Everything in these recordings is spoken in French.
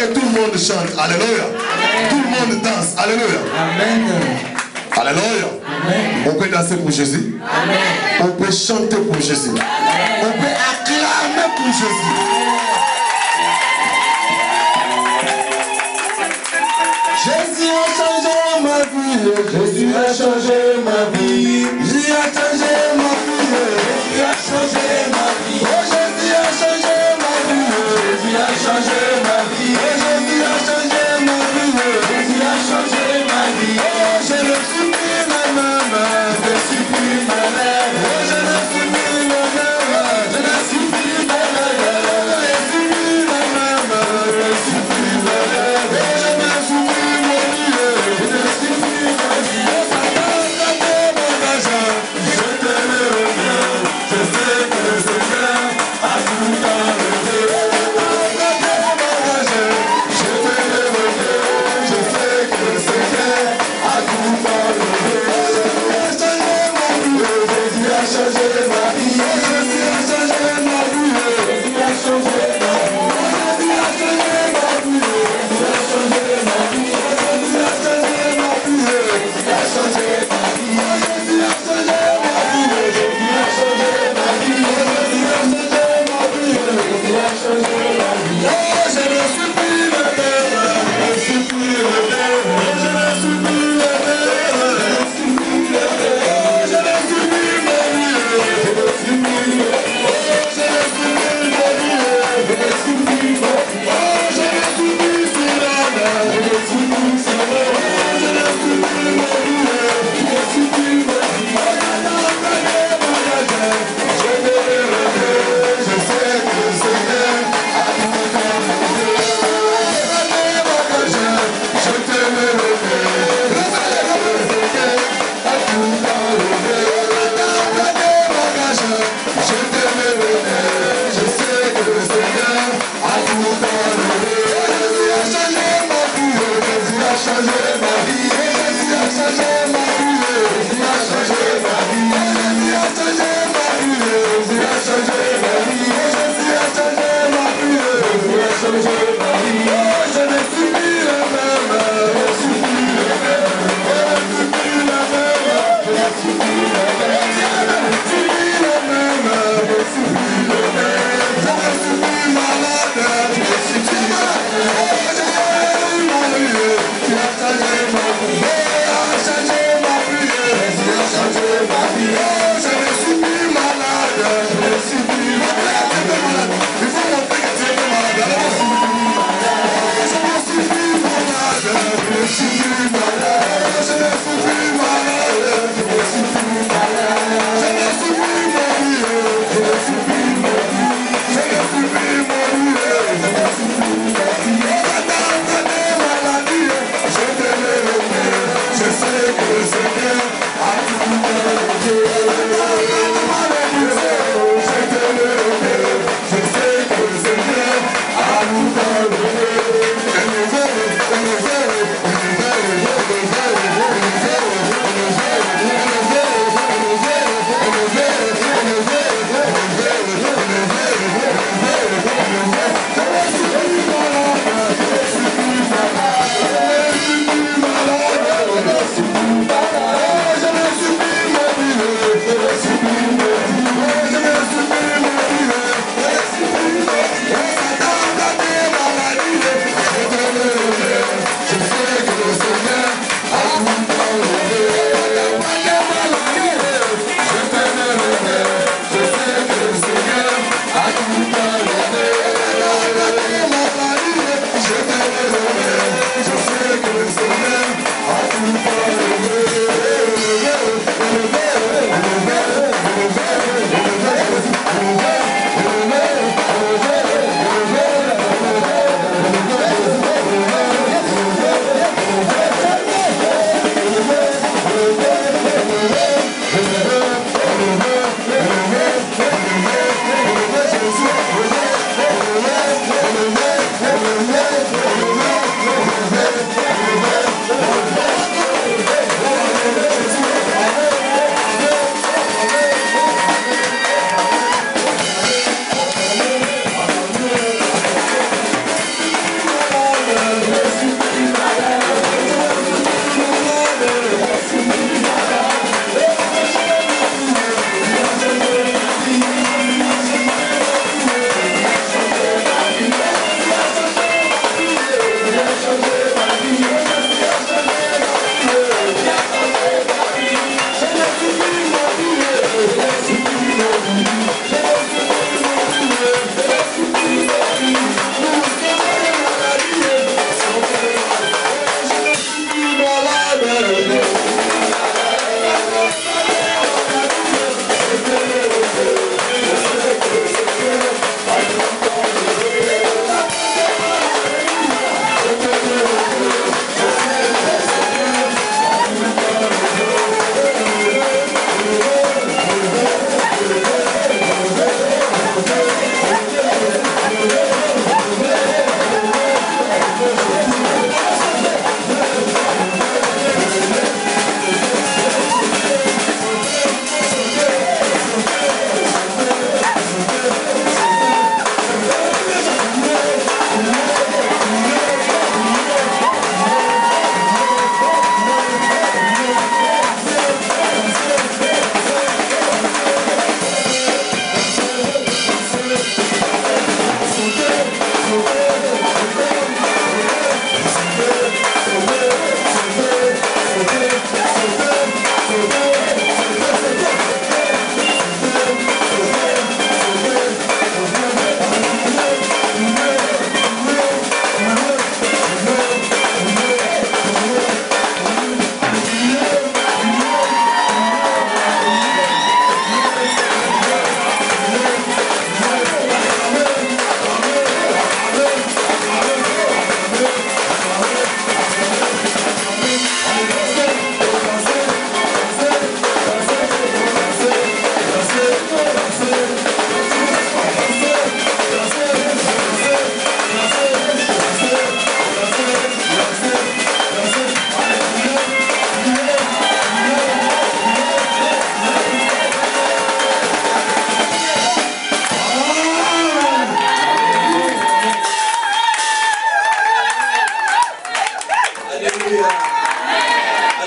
que tout le monde chante. Alléluia. Tout le monde danse. Alléluia. Amen. Alléluia. On peut danser pour Jésus. On peut chanter pour Jésus. On peut acclamer pour Jésus. Jésus a changé ma vie. Jésus a changé ma vie. Jésus a changé ma vie. Jésus a changé ma vie. Oh, Jésus a changé ma vie. Jésus a changé ma vie. Oh, Jésus a changé ma vie. Jésus a changé ma vie. Oh, je le supplie ma maman. Je supplie ma mère. Oh, je le supplie ma maman. Je le supplie ma mère. Je supplie ma maman. Je supplie ma mère. Je me supplie ma vie. Je supplie ma vie. Oh, ça va,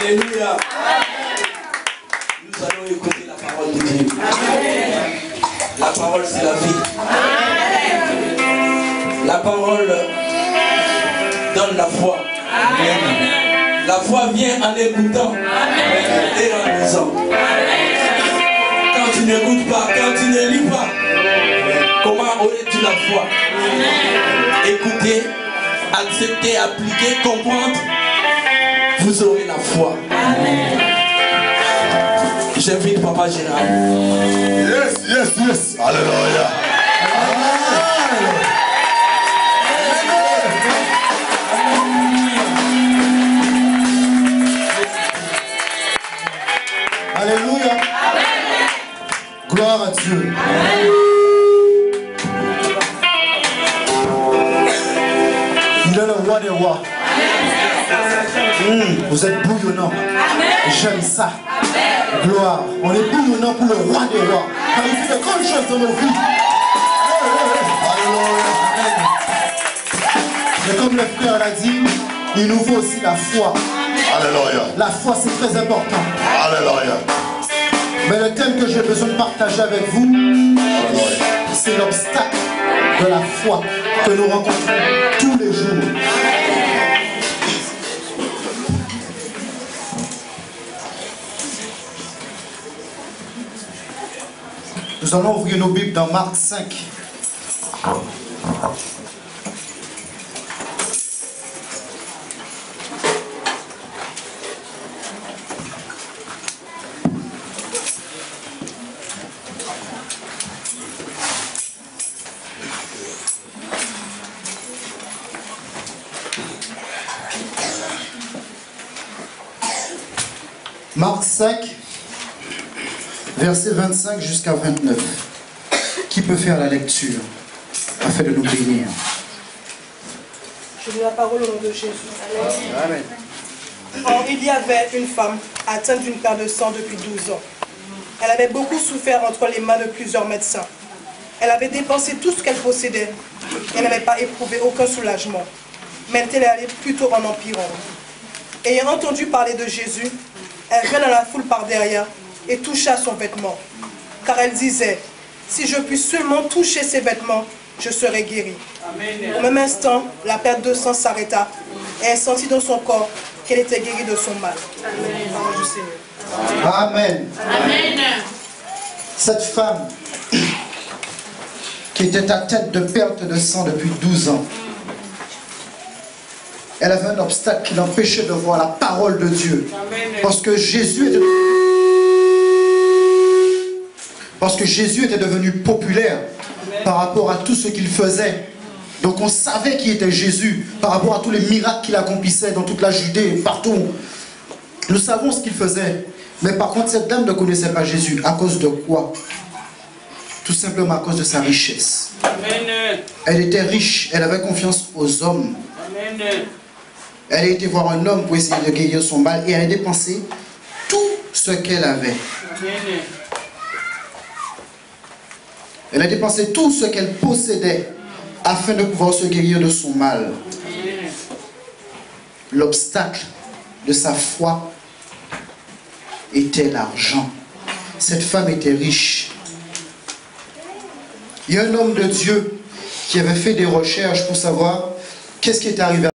Alléluia. Nous allons écouter la parole de Dieu. La parole, c'est la vie. La parole donne la foi. La foi vient en écoutant et en lisant. Quand tu n'écoutes pas, quand tu ne lis pas, comment aurais-tu la foi? Écouter, accepter, appliquer, comprendre, vous aurez la foi. J'invite Papa Gérard. Yes, yes, yes. Alléluia. Alléluia. Gloire à Dieu. Il est le roi des rois. Vous êtes bouillonnant. J'aime ça. Gloire. On est bouillonnant pour le roi des rois. Car il fait de grandes choses dans nos vies. Mais comme le frère l'a dit, il nous faut aussi la foi. Alléluia. La foi, c'est très important. Alléluia. Mais le thème que j'ai besoin de partager avec vous, c'est l'obstacle de la foi que nous rencontrons tous les jours. Nous allons ouvrir nos Bibles dans Marc 5. Marc 5, verset 25 jusqu'à 29. Qui peut faire la lecture afin de nous bénir? Je lis la parole au nom de Jésus. Amen. Or, il y avait une femme atteinte d'une perte de sang depuis 12 ans. Elle avait beaucoup souffert entre les mains de plusieurs médecins. Elle avait dépensé tout ce qu'elle possédait et n'avait pas éprouvé aucun soulagement. mais elle était allée plutôt en empirant. Ayant entendu parler de Jésus, elle vint dans la foule par derrière et toucha son vêtement. Car elle disait, si je puis seulement toucher ses vêtements, je serai guérie. Amen. Au même instant, la perte de sang s'arrêta et elle sentit dans son corps qu'elle était guérie de son mal. Amen. Parole du Seigneur. Amen. Amen. Cette femme qui était atteinte de perte de sang depuis 12 ans, elle avait un obstacle qui l'empêchait de voir la parole de Dieu. Parce que Jésus était devenu populaire par rapport à tout ce qu'il faisait. Donc on savait qui était Jésus par rapport à tous les miracles qu'il accomplissait dans toute la Judée, partout. Nous savons ce qu'il faisait. Mais par contre, cette dame ne connaissait pas Jésus. À cause de quoi? Tout simplement à cause de sa richesse. Amen. Elle était riche, elle avait confiance aux hommes. Amen. Elle a été voir un homme pour essayer de guérir son mal et elle a dépensé tout ce qu'elle avait. Amen. Elle a dépensé tout ce qu'elle possédait afin de pouvoir se guérir de son mal. L'obstacle de sa foi était l'argent. Cette femme était riche. Il y a un homme de Dieu qui avait fait des recherches pour savoir qu'est-ce qui est arrivé